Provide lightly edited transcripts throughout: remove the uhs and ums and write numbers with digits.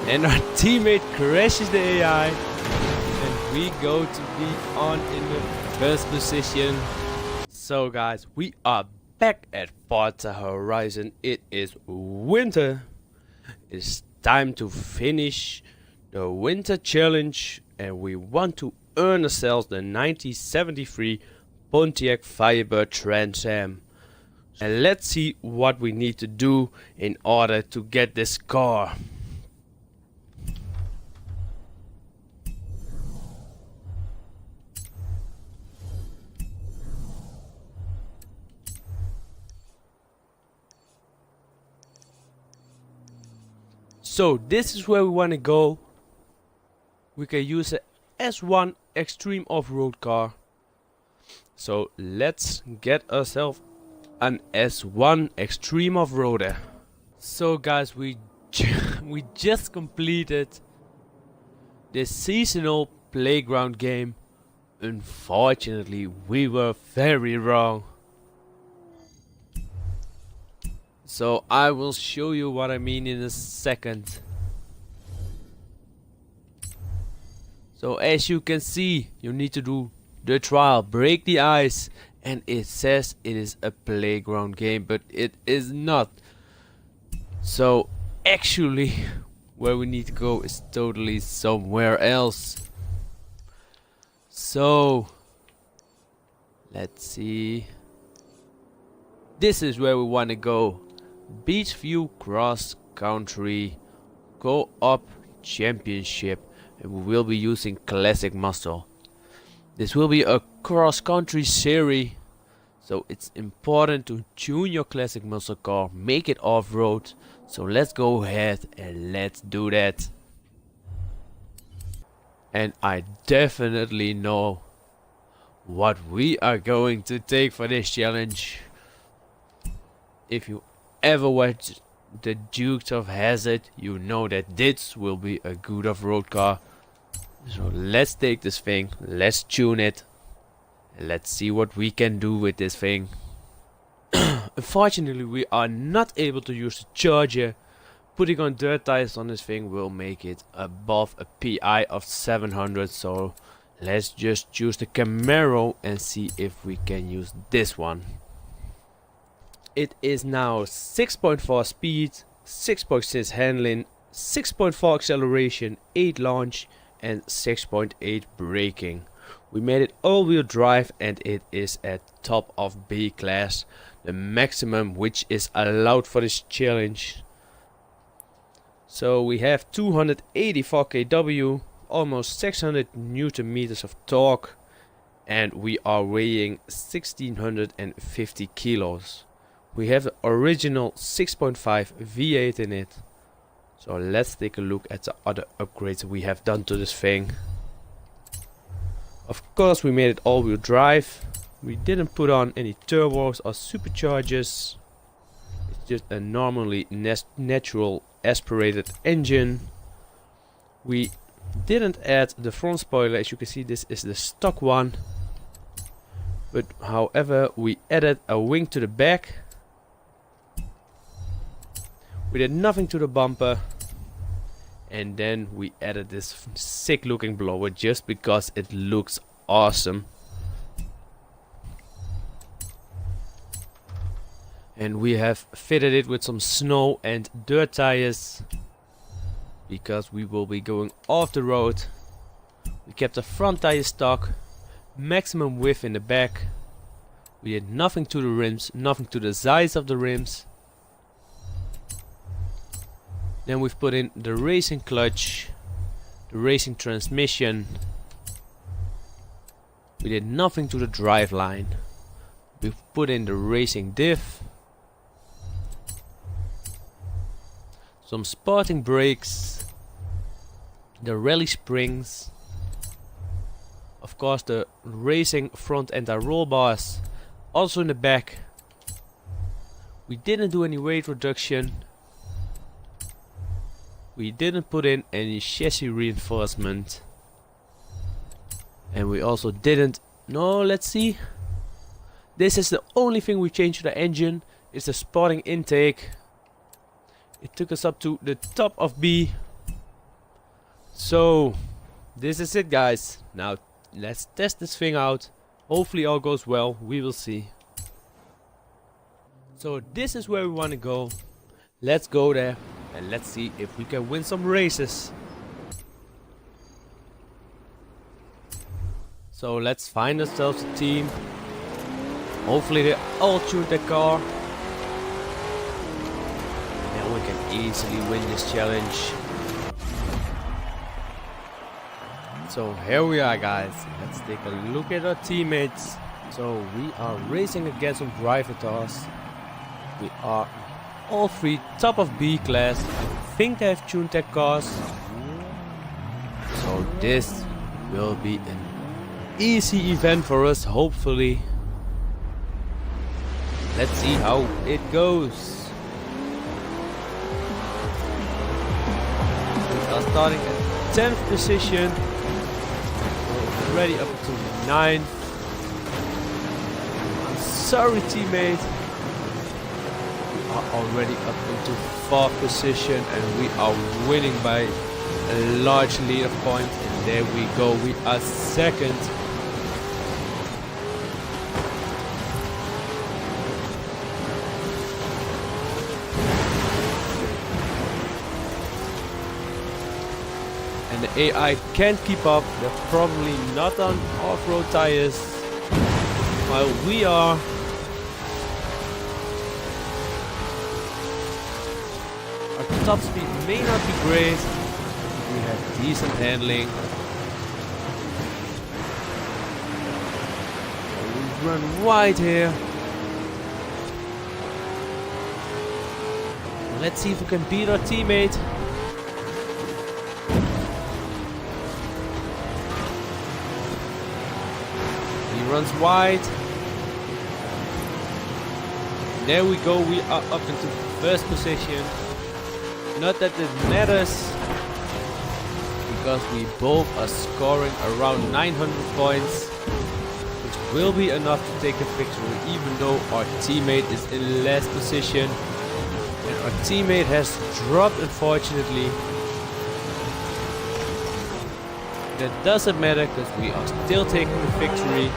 And our teammate crashes the AI. And we go to be on in the first position. So guys, we are back at Forza Horizon. It is winter. It's time to finish the winter challenge. And we want to earn ourselves the 1973 Pontiac Firebird Trans Am. And let's see what we need to do in order to get this car. So this is where we want to go. We can use a S1 Extreme Off-Road car. So let's get ourselves an S1 Extreme Off-Roader. So guys, we just completed this seasonal playground game. Unfortunately, we were very wrong. So I will show you what I mean in a second. So as you can see, you need to do the trial, break the ice, and it says it is a playground game, but it is not. So actually where we need to go is totally somewhere else. So let's see. This is where we want to go. Beach View Cross Country Co-op Championship, and we will be using classic muscle. This will be a cross country series, so it's important to tune your classic muscle car, make it off-road. So let's go ahead and let's do that. And I definitely know what we are going to take for this challenge. If you ever watched the Dukes of Hazzard, you know that this will be a good off-road car. So let's take this thing, let's tune it, and let's see what we can do with this thing. Unfortunately, we are not able to use the charger. Putting on dirt tires on this thing will make it above a PI of 700. So let's just choose the Camaro and see if we can use this one. It is now 6.4 speed, 6.6 handling, 6.4 acceleration, 8 launch, and 6.8 braking. We made it all-wheel drive, and it is at top of B class, the maximum which is allowed for this challenge. So we have 284 kW, almost 600 Newton meters of torque, and we are weighing 1650 kilos. We have the original 6.5 V8 in it. So let's take a look at the other upgrades we have done to this thing. Of course, we made it all-wheel drive. We didn't put on any turbos or superchargers. It's just a normally natural aspirated engine. We didn't add the front spoiler. As you can see, this is the stock one. But however, we added a wing to the back. We did nothing to the bumper, and then we added this sick looking blower just because it looks awesome. And we have fitted it with some snow and dirt tires because we will be going off the road. We kept the front tire stock, maximum width in the back. We did nothing to the rims, nothing to the size of the rims. Then we've put in the racing clutch, the racing transmission. We did nothing to the drive line. We've put in the racing diff, some sporting brakes, the rally springs, of course the racing front anti-roll bars, also in the back. We didn't do any weight reduction. We didn't put in any chassis reinforcement. And we also didn't... No, let's see. This is the only thing we changed to the engine. It's the sporting intake. It took us up to the top of B. So this is it, guys. Now let's test this thing out. Hopefully all goes well, we will see. So this is where we want to go. Let's go there and let's see if we can win some races. So let's find ourselves a team. Hopefully they all tune their car. Then we can easily win this challenge. So here we are, guys. Let's take a look at our teammates. So we are racing against some driver toss. We are all three top of B class. I think they have tuned their cars. So this will be an easy event for us, hopefully. Let's see how it goes. We are starting at 10th position. We're already up to 9th. I'm sorry, teammate. We are already up into 4th position and we are winning by a large lead of points. And there we go, we are 2nd. And the AI can't keep up. They're probably not on off-road tires, while we are. Our top speed may not be great. We have decent handling. We run wide here. Let's see if we can beat our teammate. Runs wide. There we go, we are up into 1st position. Not that it matters, because we both are scoring around 900 points, which will be enough to take a victory, even though our teammate is in last position. And our teammate has dropped, unfortunately. That doesn't matter, because we are still taking the victory.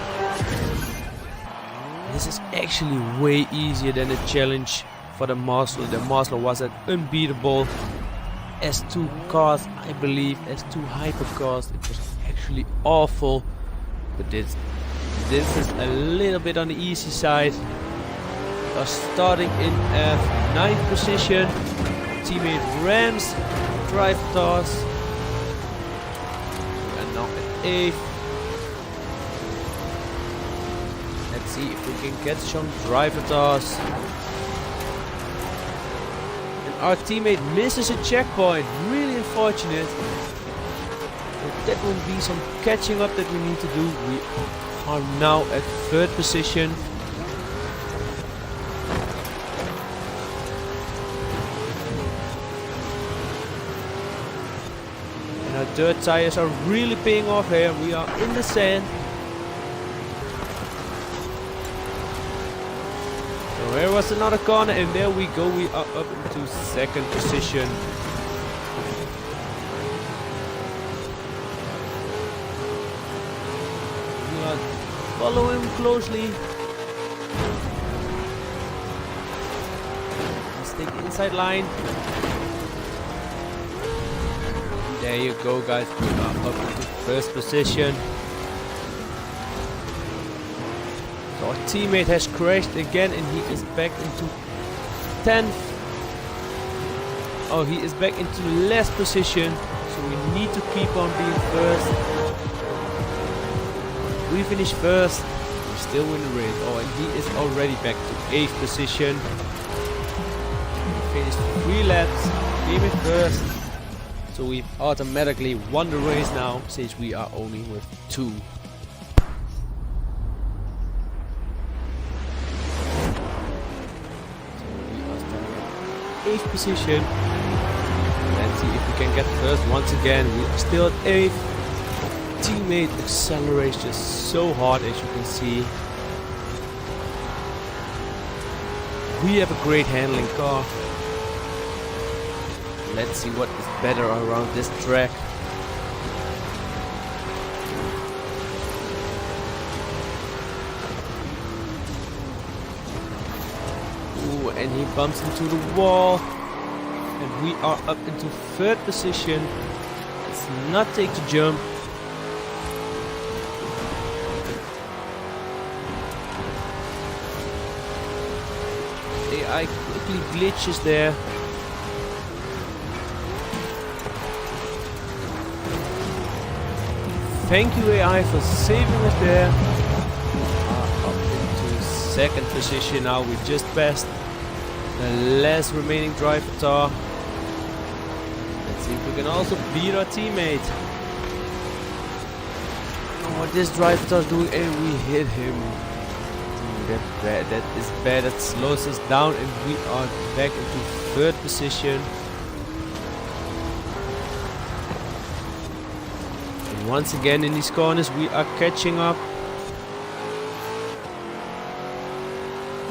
This is actually way easier than the challenge for the Muscle. The Muscle was an unbeatable S2 cars, I believe, S2 hypercars. It was actually awful, but this is a little bit on the easy side. We are starting in 9th position. Teammate Rams, drive toss. We are now at 8th. Let's see if we can get some driver toss. And our teammate misses a checkpoint. Really unfortunate. But that will be some catching up that we need to do. We are now at 3rd position. And our dirt tires are really paying off here. We are in the sand. There was another corner and there we go, we are up into 2nd position. We are following him closely. Let's take the inside line. There you go, guys, we are up into 1st position. Our teammate has crashed again and he is back into 10th. Oh, he is back into last position. So we need to keep on being 1st. We finish 1st. We still win the race. Oh, and he is already back to 8th position. We finished 3 laps. Came in 1st. So we've automatically won the race now, since we are only with 2. 8th position. Let's see if we can get 1st once again. We are still at 8th. Teammate accelerates just so hard, as you can see. We have a great handling car. Let's see what is better around this track. and he bumps into the wall. And we are up into third position. Let's not take the jump. AI quickly glitches there. Thank you AI for saving us there. Up into second position now. We just passed the last remaining driver tar. Let's see if we can also beat our teammate. I don't know what this driver tar is doing, and we hit him. That is bad. That slows us down, and we are back into third position. And once again in these corners we are catching up.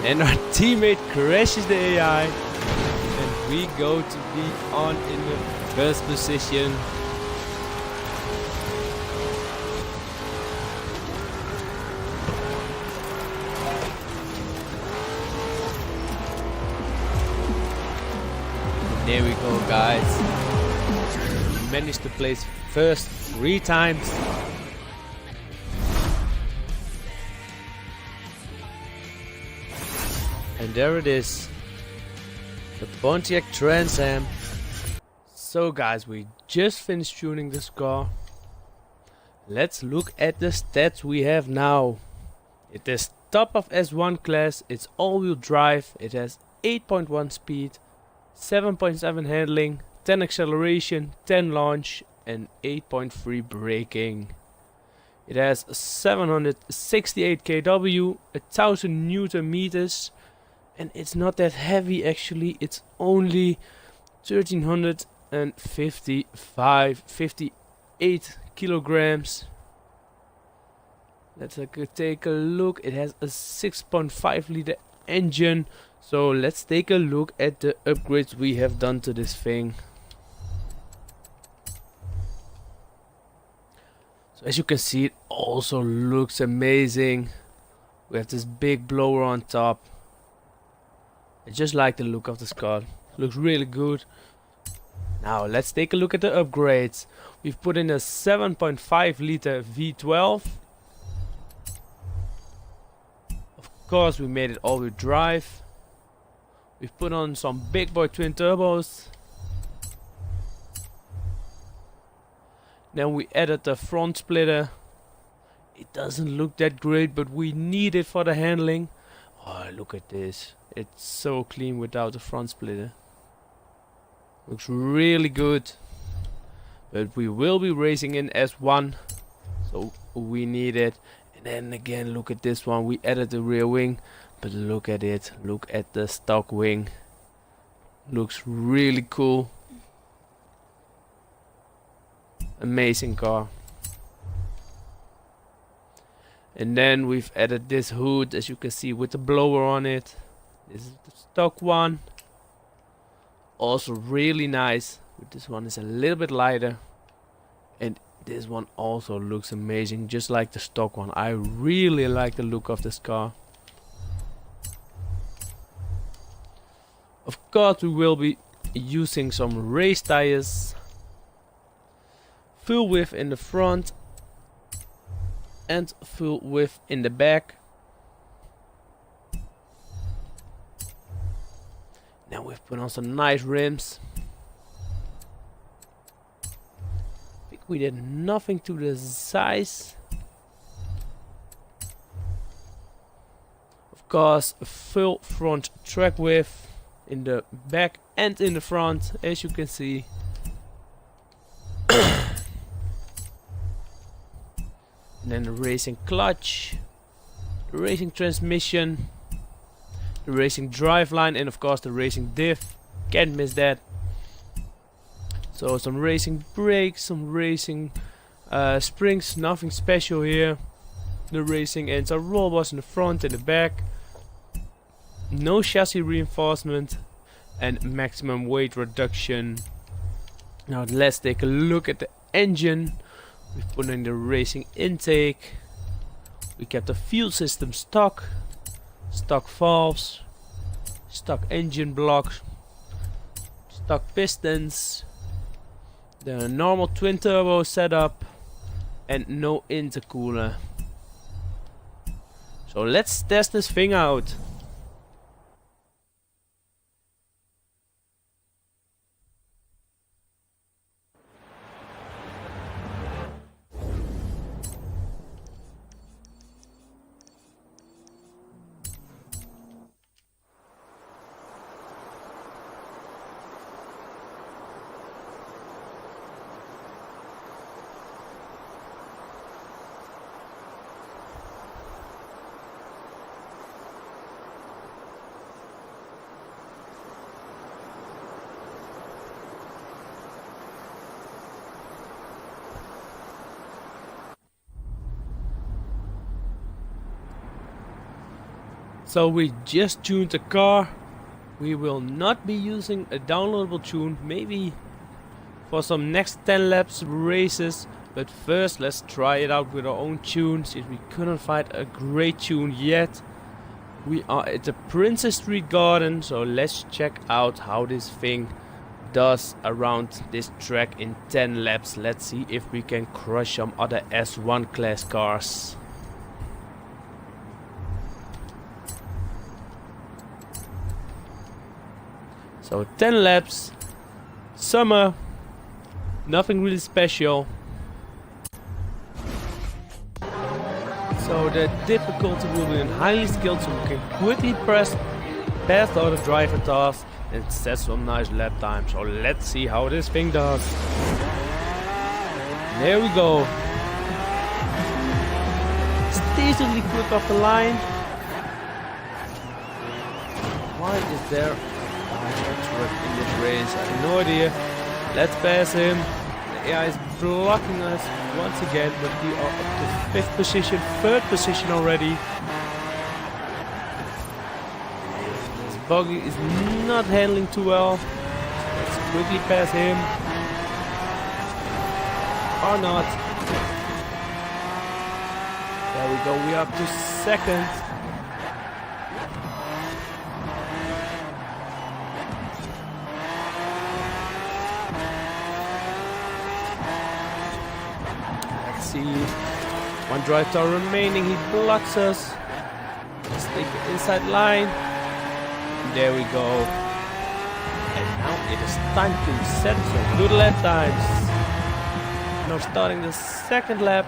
And our teammate crashes the AI, and we go to be on in the first position. There we go, guys. We managed to place first 3 times. And there it is. The Pontiac Trans Am. So guys, we just finished tuning this car. Let's look at the stats we have now. It is top of S1 class. It's all-wheel drive. It has 8.1 speed. 7.7 handling, 10 acceleration, 10 launch, and 8.3 braking. It has 768 kW, 1000 Newton meters, and it's not that heavy actually. It's only 58 kilograms. Let's take a look. It has a 6.5 liter engine. So let's take a look at the upgrades we have done to this thing. So as you can see, it also looks amazing. We have this big blower on top. I just like the look of this car. Looks really good. Now let's take a look at the upgrades. We've put in a 7.5 liter V12. Of course we made it all-wheel drive. We've put on some big boy twin turbos. Then we added the front splitter. It doesn't look that great, but we need it for the handling. Oh, look at this. It's so clean without the front splitter. Looks really good. But we will be racing in S1, so we need it. And then again, look at this one. We added the rear wing. But look at it, look at the stock wing. Looks really cool. Amazing car. And then we've added this hood, as you can see, with the blower on it. This is the stock one. Also really nice. But this one is a little bit lighter. And this one also looks amazing, just like the stock one. I really like the look of this car. Of course we will be using some race tires. Full width in the front and full width in the back. Now we've put on some nice rims. I think we did nothing to the size. Of course, a full front track width in the back and in the front, as you can see. And then the racing clutch, the racing transmission, the racing driveline, and of course the racing diff. Can't miss that. So some racing brakes, some racing springs, nothing special here. The racing ends are roll bars in the front and the back. No chassis reinforcement and maximum weight reduction. Now let's take a look at the engine. We've put in the racing intake. We kept the fuel system stock. Stock valves. stock engine blocks, stock pistons, the normal twin turbo setup, and no intercooler. So let's test this thing out. So we just tuned the car. We will not be using a downloadable tune, maybe for some next 10 laps races, but first let's try it out with our own tune, since we couldn't find a great tune yet. We are at the Princess Street Garden, so let's check out how this thing does around this track in 10 laps. Let's see if we can crush some other S1 class cars. So 10 laps, summer, nothing really special. So the difficulty will be in highly skilled, so we can quickly pass all the driver tasks and set some nice lap time. So let's see how this thing does. There we go. It's decently quick off the line. Why is there in this race? I have no idea. Let's pass him. The AI is blocking us once again, but we are up to 5th position, 3rd position already. This buggy is not handling too well. So let's quickly pass him. Or not. There we go, we are up to 2nd. One drive star remaining, he blocks us. Let's take the inside line. There we go. And now it is time to set some good lap times. Now starting the 2nd lap.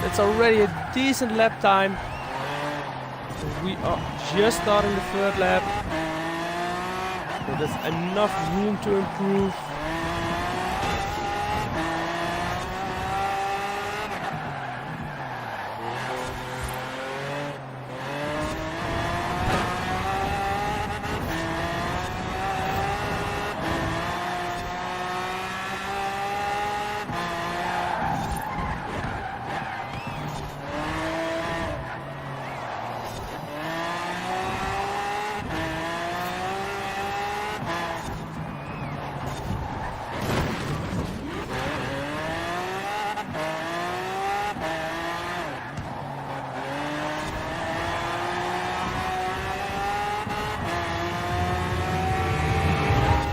It's already a decent lap time. We are just starting the 3rd lap. So there's enough room to improve.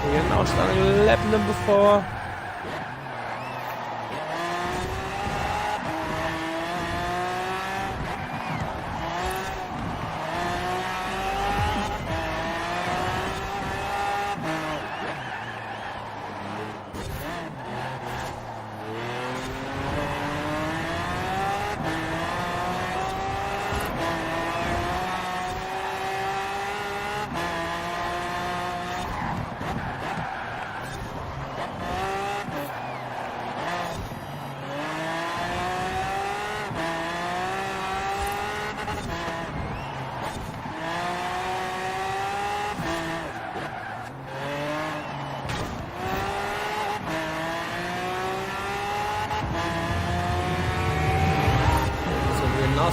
We are now starting lap number 4.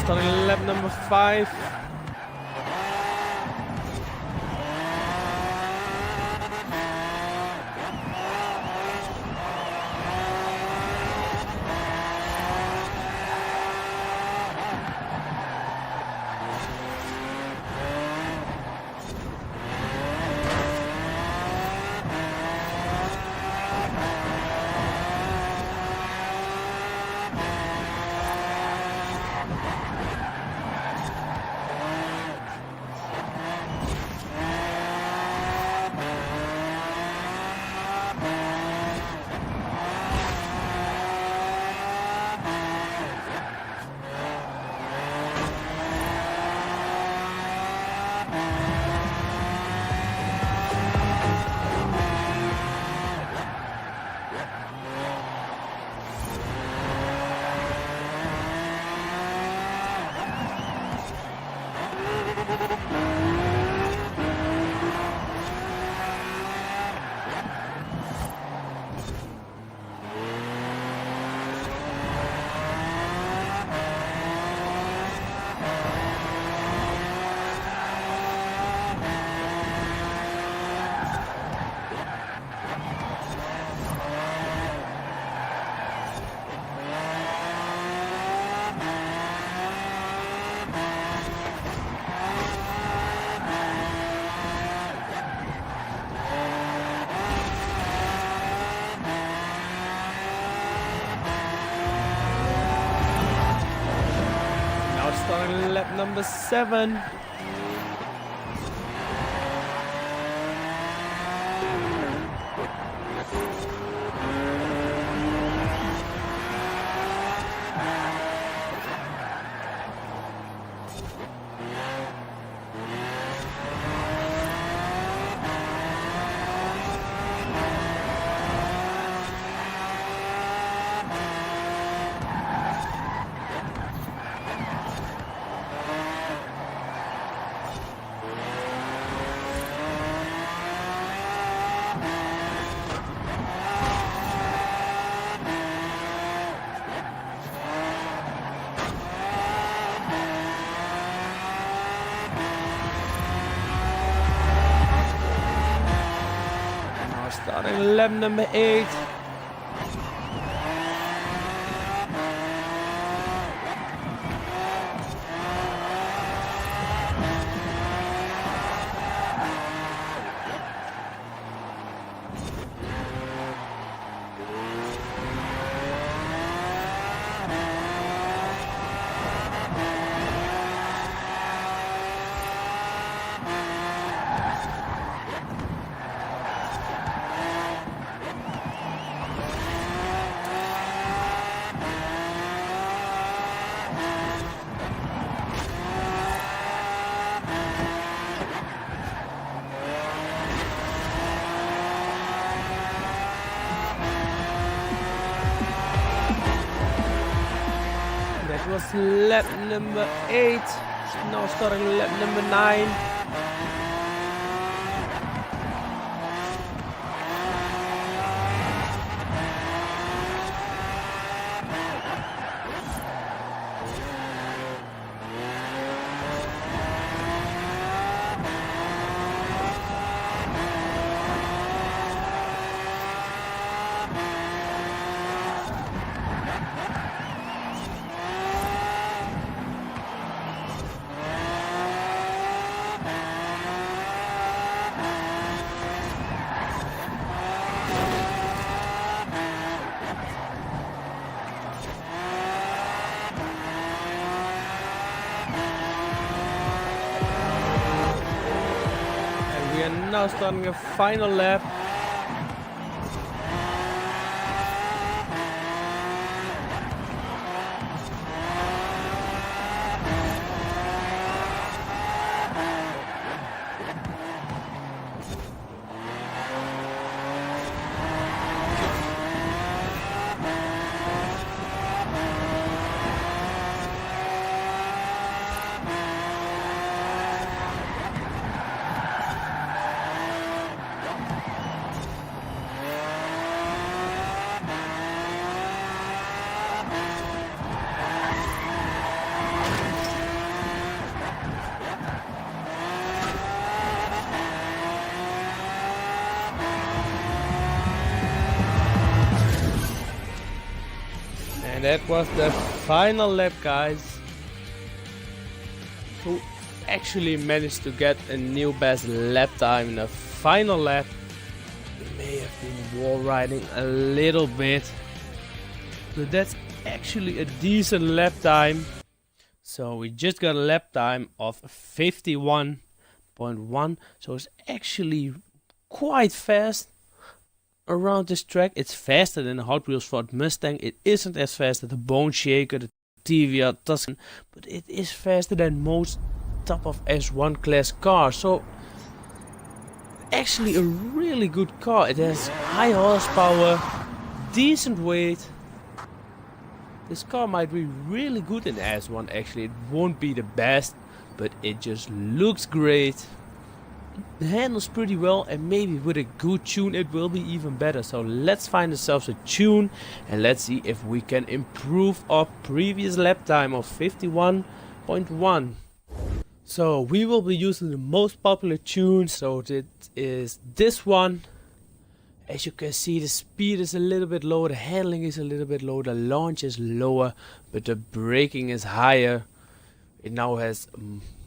starting lap number 5. Starting lap number 7. Starting lap number 8. That was lap number 8. Now starting lap number 9. We are now starting a final lap. that was the final lap, guys. Who actually managed to get a new best lap time in the final lap. We may have been wall riding a little bit, but that's actually a decent lap time. So we just got a lap time of 51.1, so it's actually quite fast around this track. It's faster than the Hot Wheels Ford Mustang. It isn't as fast as the Bone Shaker, the TVR Tuscan, but it is faster than most top of S1 class cars. So actually a really good car. It has high horsepower, decent weight. This car might be really good in S1 actually. It won't be the best, but it just looks great. It handles pretty well, and maybe with a good tune it will be even better. So let's find ourselves a tune and let's see if we can improve our previous lap time of 51.1. So we will be using the most popular tune, so it is this one. As you can see, the speed is a little bit lower, the handling is a little bit lower, the launch is lower, but the braking is higher. It now has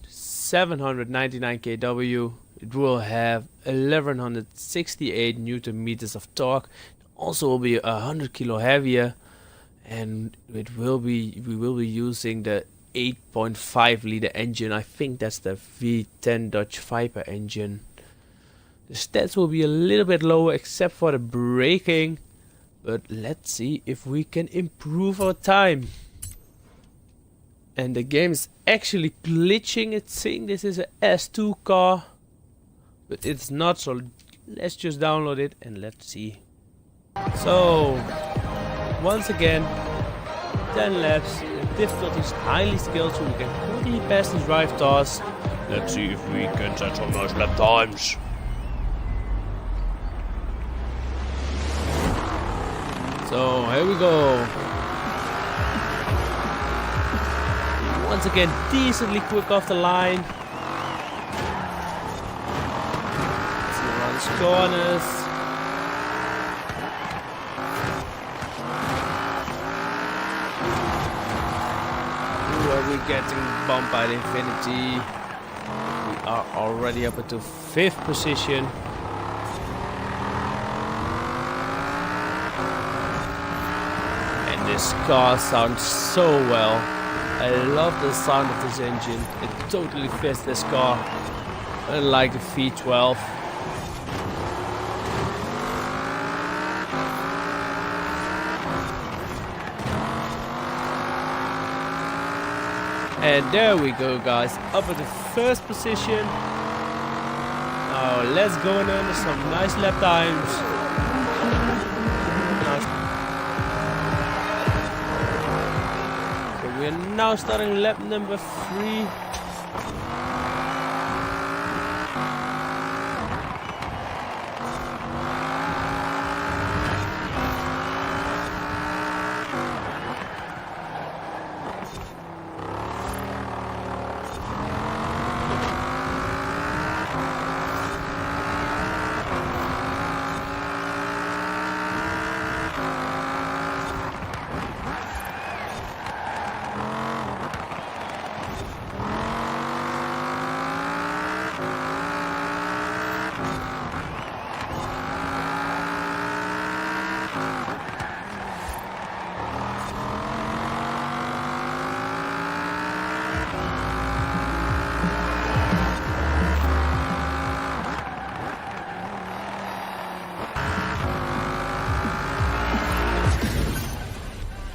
799 kW. It will have 1168 Newton meters of torque. It also will be 100 kilo heavier, and we will be using the 8.5 liter engine. I think that's the V10 Dodge Viper engine. The stats will be a little bit lower except for the braking, but let's see if we can improve our time. And the game is actually glitching. It's saying this is a S2 car, but it's not, so let's just download it and let's see. So once again, 10 laps, the difficulty is highly skilled, so we can quickly pass this drive toss. Let's see if we can set some nice lap times. So here we go. Once again, decently quick off the line. Let's see around these corners. Ooh, are we getting bumped by the Infinity? We are already up into 5th position. This car sounds so well. I love the sound of this engine. It totally fits this car, unlike the V12. And there we go, guys, up at the 1st position. Now let's go and earn some nice lap times. We're now starting lap number 3.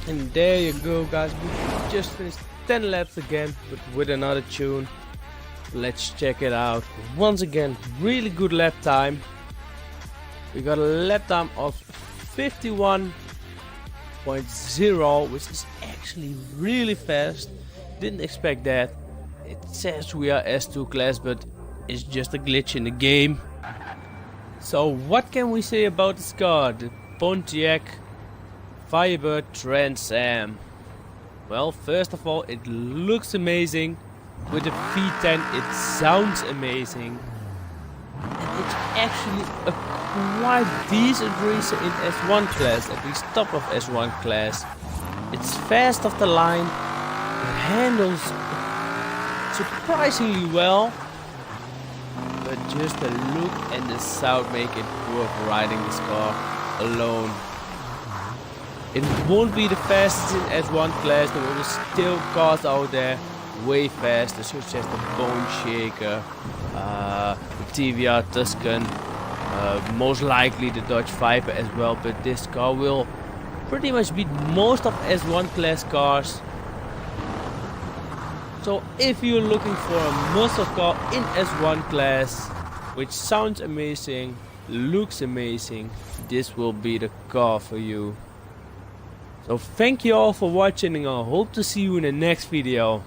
And there you go, guys, we just finished 10 laps again, but with another tune. Let's check it out. Once again, really good lap time. We got a lap time of 51.0, which is actually really fast. Didn't expect that. It says we are S2 class, but it's just a glitch in the game. So what can we say about this car? The Pontiac Firebird Trans Am. Well, first of all, it looks amazing. With the V10 it sounds amazing. And it's actually a quite decent racer in S1 class, at least top of S1 class. It It's fast off the line. It handles surprisingly well. But just the look and the sound make it worth riding this car alone. It won't be the fastest in S1 class. There will be still cars out there way faster, such as the Bone Shaker, the TVR Tuscan, most likely the Dodge Viper as well. But this car will pretty much beat most of S1 class cars. So if you're looking for a muscle car in S1 class, which sounds amazing, looks amazing, this will be the car for you. So thank you all for watching, and I hope to see you in the next video.